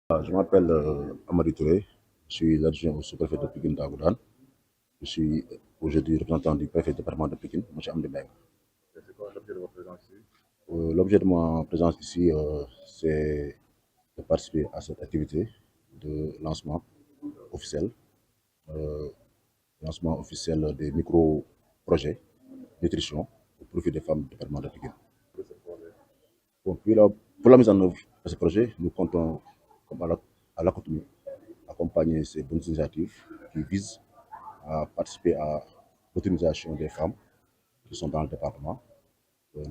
Je m'appelle Amadou Touré, je suis l'adjoint au sous-préfet de Pikine Dagoudane. Je suis aujourd'hui représentant du préfet du département de Pikine, M. Amdi Mbengue. C'est quoi l'objet de votre présence ici? L'objet de ma présence ici, c'est de participer à cette activité de lancement officiel, euh, lancement officiel des micro-projets nutrition au profit des femmes du département de Pikine. De ce projet. Bon, pour la mise en œuvre de ce projet, nous comptons, comme à l'accoutumée, accompagner ces bonnes initiatives qui visent à participer à l'autonomisation des femmes qui sont dans le département.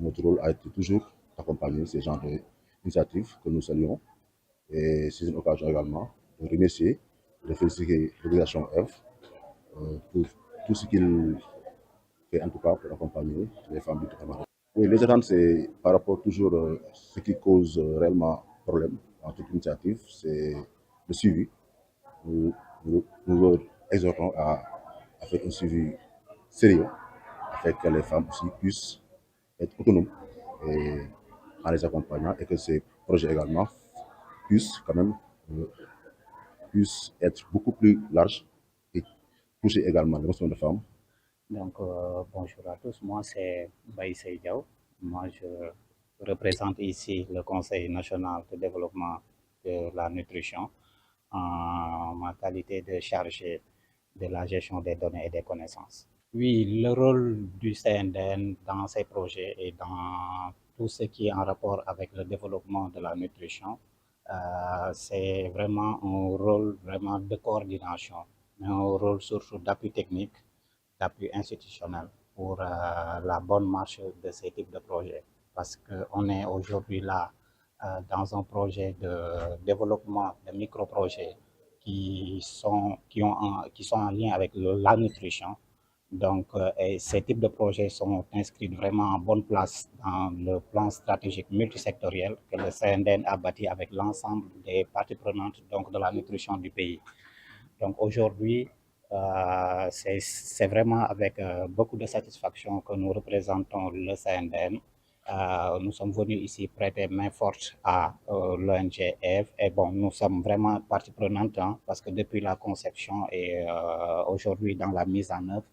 Notre rôle a été toujours d'accompagner ces genres d'initiatives que nous saluons. Et c'est une occasion également de remercier, de féliciter l'organisation Eve pour tout ce qu'il fait en tout cas pour accompagner les femmes du département. Oui, les attentes, c'est par rapport toujours ce qui cause réellement problème dans toute initiative, c'est le suivi. Nous leur exhortons à faire un suivi sérieux afin que les femmes aussi puissent être autonomes et en les accompagnant et que ces projets également puissent quand même euh, puissent être beaucoup plus larges et toucher également les besoins de femmes. Bonjour à tous. Moi, c'est Baïsei Diaw. Moi, je représente ici le Conseil national de développement de la nutrition en ma qualité de chargé de la gestion des données et des connaissances. Oui, le rôle du CNDN dans ces projets et dans tout ce qui est en rapport avec le développement de la nutrition, c'est vraiment un rôle vraiment de coordination, mais un rôle surtout d'appui technique, d'appui institutionnel pour la bonne marche de ces types de projets. Parce qu'on est aujourd'hui là dans un projet de développement de micro-projets qui sont en lien avec la nutrition. Et ces types de projets sont inscrits vraiment en bonne place dans le plan stratégique multisectoriel que le CNDN a bâti avec l'ensemble des parties prenantes donc, de la nutrition du pays. Donc aujourd'hui, c'est vraiment avec beaucoup de satisfaction que nous représentons le CNDN. Nous sommes venus ici prêter main forte à l'ONG EVE et bon, nous sommes vraiment partie prenante parce que depuis la conception et aujourd'hui dans la mise en œuvre,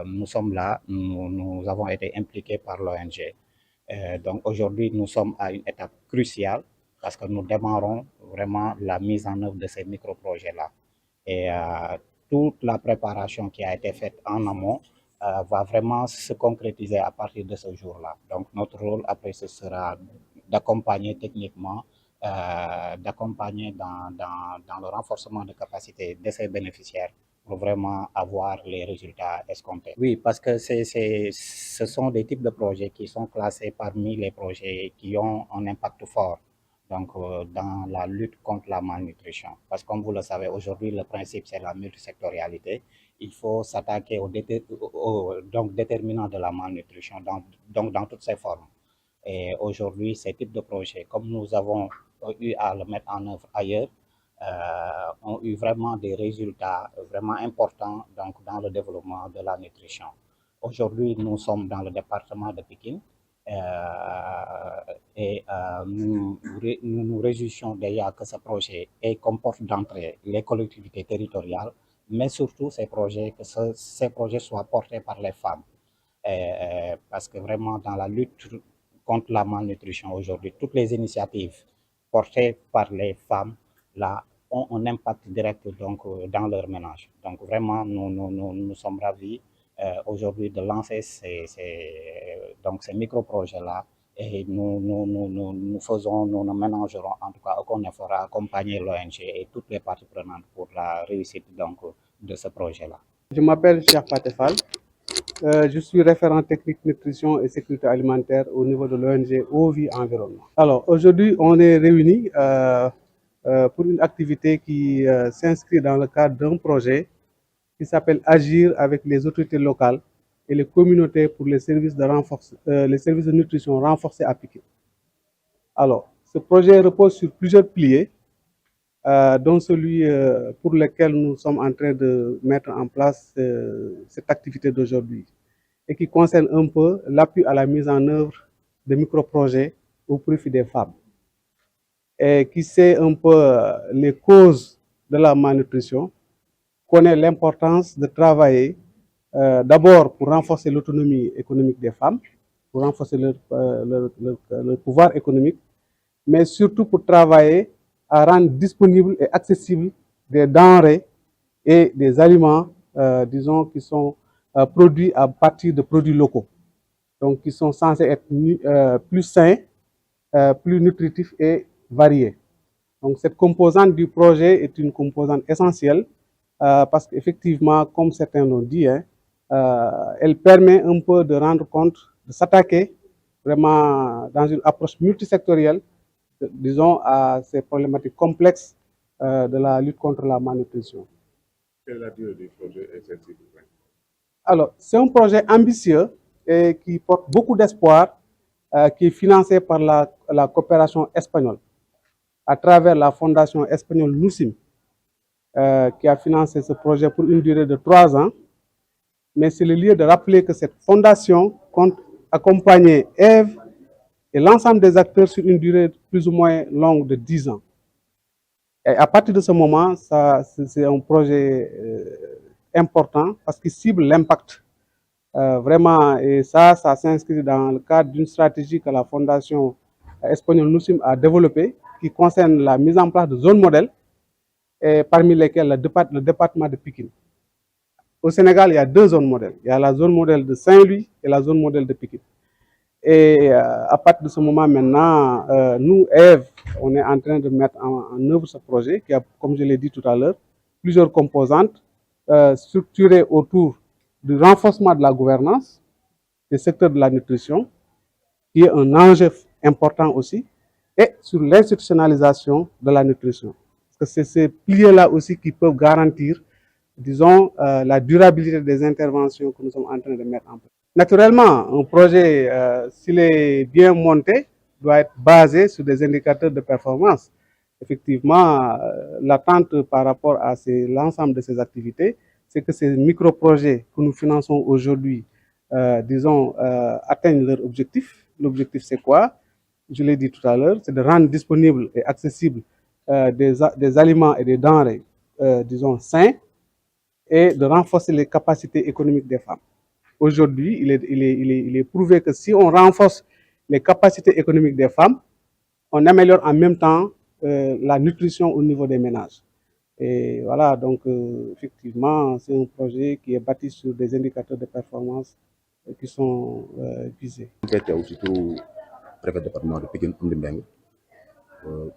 nous sommes là, nous avons été impliqués par l'ONG. Donc aujourd'hui, nous sommes à une étape cruciale parce que nous démarrons vraiment la mise en œuvre de ces micro-projets-là. Et toute la préparation qui a été faite en amont va vraiment se concrétiser à partir de ce jour-là. Donc notre rôle après ce sera d'accompagner techniquement, d'accompagner dans le renforcement de capacité de ces bénéficiaires pour vraiment avoir les résultats escomptés. Oui, parce que ce sont des types de projets qui sont classés parmi les projets qui ont un impact fort dans la lutte contre la malnutrition. Parce que comme vous le savez, aujourd'hui, le principe, c'est la multisectorialité. Il faut s'attaquer aux déterminants de la malnutrition, donc dans toutes ses formes. Et aujourd'hui, ces types de projets, comme nous avons eu à le mettre en œuvre ailleurs, ont eu vraiment des résultats vraiment importants donc, dans le développement de la nutrition. Aujourd'hui, nous sommes dans le département de Pékin nous nous réjouissons déjà que ce projet comporte d'entrée les collectivités territoriales, mais surtout que ces projets soient portés par les femmes. Parce que vraiment, dans la lutte contre la malnutrition aujourd'hui, toutes les initiatives portées par les femmes là, ont un impact direct donc, dans leur ménage. Donc vraiment, nous sommes ravis aujourd'hui de lancer ces micro-projets-là et nous ne ménagerons en tout cas aucun effort à accompagner l'ONG et toutes les parties prenantes pour la réussite donc, de ce projet-là. Je m'appelle Cheikh Patefal. Je suis référent technique nutrition et sécurité alimentaire au niveau de l'ONG OVI Environnement. Alors aujourd'hui, on est réunis pour une activité qui s'inscrit dans le cadre d'un projet qui s'appelle Agir avec les autorités locales et les communautés pour les services de nutrition renforcés appliqués. Alors, ce projet repose sur plusieurs piliers, dont celui pour lequel nous sommes en train de mettre en place cette activité d'aujourd'hui et qui concerne un peu l'appui à la mise en œuvre de micro-projets au profit des femmes. et qui sait un peu les causes de la malnutrition, connaît l'importance de travailler d'abord pour renforcer l'autonomie économique des femmes, pour renforcer leur pouvoir économique, mais surtout pour travailler à rendre disponibles et accessibles des denrées et des aliments, disons, qui sont produits à partir de produits locaux, donc qui sont censés être plus sains, plus nutritifs et variés. Donc cette composante du projet est une composante essentielle parce qu'effectivement, comme certains l'ont dit, elle permet un peu de rendre compte, de s'attaquer vraiment dans une approche multisectorielle, disons, à ces problématiques complexes de la lutte contre la malnutrition. Quelle est la durée du projet et celle-ci? Alors, c'est un projet ambitieux et qui porte beaucoup d'espoir, qui est financé par la coopération espagnole à travers la fondation espagnole Nucim, qui a financé ce projet pour une durée de 3 ans. Mais c'est le lieu de rappeler que cette fondation compte accompagner Ève et l'ensemble des acteurs sur une durée plus ou moins longue de 10 ans. Et à partir de ce moment, c'est un projet important parce qu'il cible l'impact. Vraiment, et ça s'inscrit dans le cadre d'une stratégie que la Fondation espagnole Nucim a développée, qui concerne la mise en place de zones modèles, et parmi lesquelles le département de Pikine. Au Sénégal, il y a 2 zones modèles. Il y a la zone modèle de Saint-Louis et la zone modèle de Pikine. Et à partir de ce moment maintenant, nous, Ève, on est en train de mettre en œuvre ce projet qui a, comme je l'ai dit tout à l'heure, plusieurs composantes structurées autour du renforcement de la gouvernance des secteurs de la nutrition, qui est un enjeu important aussi, et sur l'institutionnalisation de la nutrition. Parce que c'est ces piliers-là aussi qui peuvent garantir, disons, la durabilité des interventions que nous sommes en train de mettre en place. Naturellement, un projet, s'il est bien monté, doit être basé sur des indicateurs de performance. Effectivement, l'attente par rapport à l'ensemble de ces activités, c'est que ces micro-projets que nous finançons aujourd'hui, disons, atteignent leur objectif. L'objectif, c'est quoi? Je l'ai dit tout à l'heure, c'est de rendre disponibles et accessibles des aliments et des denrées, disons, sains, et de renforcer les capacités économiques des femmes. Aujourd'hui, il est prouvé que si on renforce les capacités économiques des femmes, on améliore en même temps la nutrition au niveau des ménages. Et voilà, donc effectivement, c'est un projet qui est bâti sur des indicateurs de performance qui sont visés. C'était aussi tout préfet département de Pikine Amdy Mbengue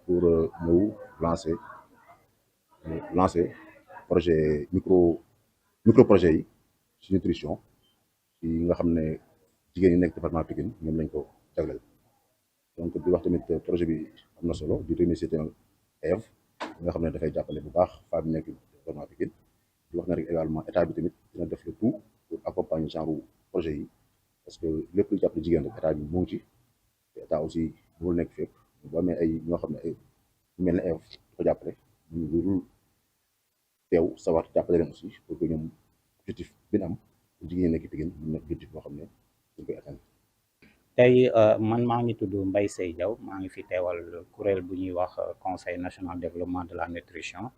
pour nous lancer projet micro projet yi ci nutrition yi nga xam ne jigéen ñi nekk département Pikine ñoom lañ ko jagleel. Donc di wax tamit projet bi am na solo di remercier tamit Ève nga xam ne dafay jàppale bu baax femme yi nekk département Pikine di wax na rek également état bi tamit dina def le tout pour accompagner genre projet yi parce que lépp lu jàppale jigéen rek état bi mu ngi ci te état aussi mënul nekk fépp bu amee ay ñoo xam ne ay ñu mel ne Ève di ko jàppale ñu dul teew sawar jàppale leen aussi pour que ñoom objectif bi ñu am jigéen ñi nekk Pikine mu nekk objectif boo xam ne dañ koy atteindre. tey man maa ngi tudd Mbaye Seye Diaw maa ngi fi teewal kuréel bu ñuy wax conseil national développement de la nutrition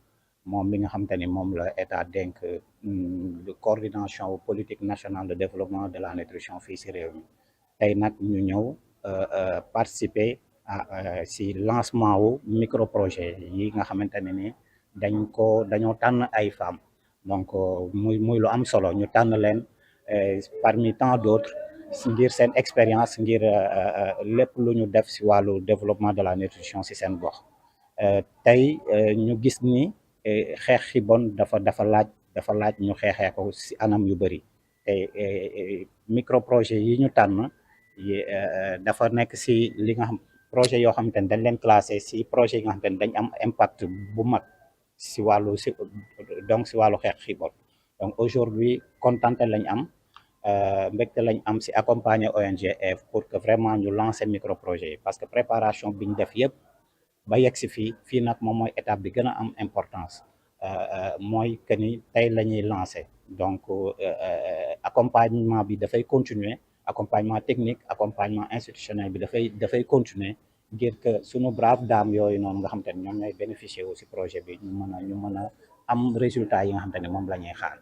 moom mi nga xamante ni moom la état dénk coordination politique nationale de développement de la nutrition fii si réew mi tey nag ñu ñëw participer si lancement wu micro projet yi nga xamante ne ni dañoo tànn ay femmes donc muy lu am solo ñu tànn leen parmi tant d'autres ngir seen expérience ngir lépp lu ñu def si wàllu développement de la nutrition si seen gox tey ñu gis ni xeex xiibon dafa laaj ñu xeexee ko si anam yu bëri te micro projet yi ñu tànn dafa nekk si li nga xam projet yoo xamante ne dañ leen classé si projet yi nga xamante ne dañ am impact bu mag si wàllu si wàllu xeex xiibon donc aujourd'hui kontante lañ am mbégte lañ am si accompagner ONG Ève pour que vraiment ñu lancer micro projet yi parce que préparation bi ñu def yëpp ba yegg si fii nag moom mooy étape bi gën a am importance mooy que ni tey la ñuy lancer donc accompagnement bi dafay continuer accompagnement technique accompagnement institutionnel bi dafay continuer ngir que sunu brave dame yooyu noonu nga xam te ne ñoom ñooy bénéficier aussi projet bi ñu mën a am résultat yi nga xam te ne moom la ñuy xaar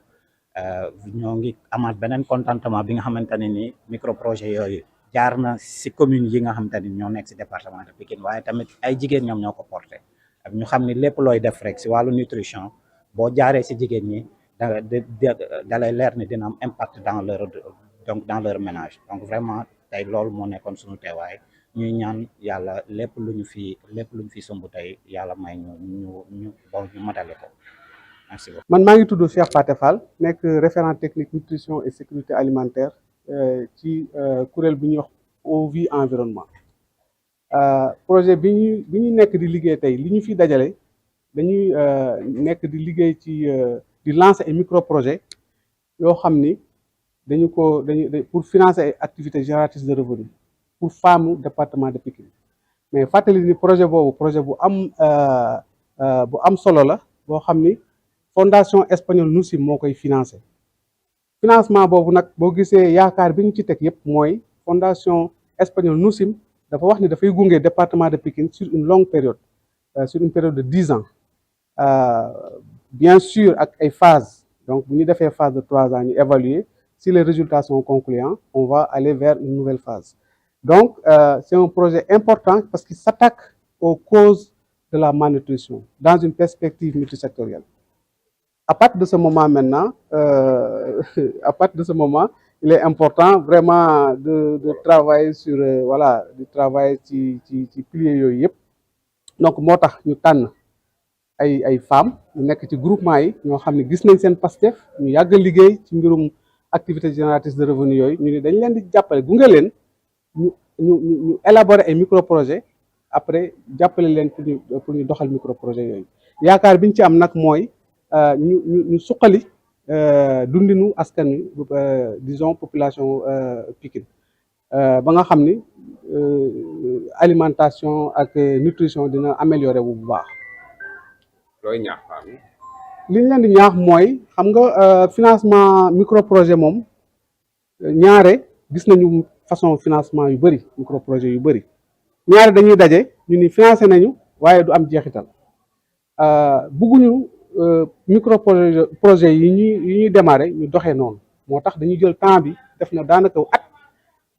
ñoo ngi amaat beneen contentement bi nga xamante ne ni micro projet yooyu jaar na si commune yi nga xamante ni ñoo nekk si département de Pikine waaye tamit ay jigéen ñoom ñoo ko porté ak ñu xam ni lépp looy def rek si wàllu nutrition boo jaaree si jigéen ñi da lay leer ni dina am impact dans leur ménage donc vraiment tey loolu moo nekkoon suñu teewaay ñuy ñaan yàlla lépp lu ñu fi sumb tey yàlla may ñu matale ko. Merci beaucoup. man maa ngi tudd Cheikh Pathé Fall nekk référent technique nutrition et sécurité alimentaire ci kuréel bi ñuy wax Eau Vie Environnement projet bi ñu nekk di liggéey tey li ñu fi dajale dañuy nekk di liggéey ci di lancer ay micro projet yoo xam ni dañu pour financer ay activités génératrices de revenus pour femmes département de Pikine mais fàttali ni projet boobu projet bu am solo la boo xam ni fondation espagnole Nucim moo koy financé financement boobu nag boo gisee yaakaar bi ñu ci teg yëpp mooy fondation espagnole Nucim dafa wax ni dafay gunge département de Pikine sur une longue période sur une période de 10 ans bien sûr ak ay phases donc bu ñu defee phase de 3 ans ñu évaluer si les résultats sont concluants on va aller vers une nouvelle phase donc c'est un projet important parce qu'il s'attaque aux causes de la malnutrition dans une perspective multisectorielle. À partir de ce moment maintenant, il est important vraiment de travailler sur de travailler ci piliers yooyu yëpp donc moo tax ñu tànn ay femmes ñu nekk ci groupement yi ñoo xam ne gis nañ seen Pastef ñu yàgg liggéey ci mbirum activité génératrice de revenus yooyu ñu ne dañ leen di jàppale gunge leen ñu élaborer ay micro projet après jàppale leen pour ñu doxal micro projet yooyu yaakaar bi ñu ci am nag mooy ñu suqali dundinu askan wi disons population Pikine ba nga xam ni alimentation ak nutrition dina améliorer bu baax. looy ñaax femmes yi. li ñu leen di ñaax mooy xam nga financement micro projet moom ñaare gis nañu façon financement yu bëri micro projet yu bëri ñaare dañuy daje ñu ni financé nañu waaye du am jeexital bugguñu micro projet yi ñuy démarrer ñu doxee noonu moo tax dañuy jël temps bi def na daanaka at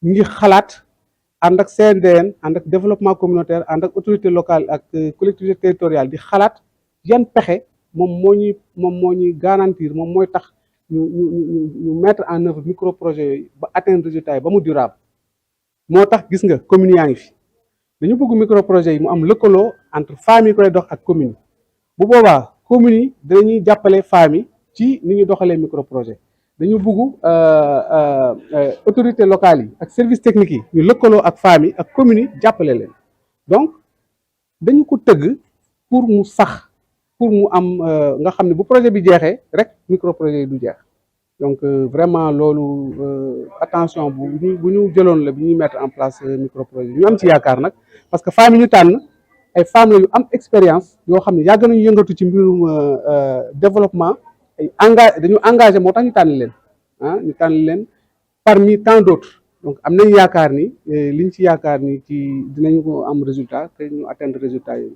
ñu ngi xalaat ànd ak CNDN ànd ak développement communautaire ànd ak autorité locale ak collectivité territoriale di xalaat yan pexe moom moo ñuy garantir moom mooy tax ñu mettre en œuvre micro projet yooyu ba atteindre résultat yi ba mu durable moo tax gis nga communes yaa ngi fi dañu bëgg micro projet yi mu am lëkkaloo entre femmes yi koy dox ak communes bu boobaa communes yi dinañuy jàppale femmes yi ci ni ñu doxalee micro projet dañu bëgg autorités locales yi ak services techniques yi ñu lëkkaloo ak femmes yi ak communes yi jàppale leen donc dañu ko tëgg pour mu sax pour mu am nga xam ne bu projet bi jeexee rek micro projet yi du jeex donc vraiment loolu attention bu ñu jëloon la bi ñuy mettre en place micro projet ñu am ci yaakaar nag parce que femmes yi ñu tànn ay femmes la yu am expérience yoo xam ne yàgg nañu yëngatu ci mbirum développement ay dañu engagé moo tax ñu tànn leen ñu tànn leen parmi tant d'autres donc am nañ yaakaar ni liñ ci yaakaar ni ci dinañu ko am résultat te ñu atteindre résultat yooyu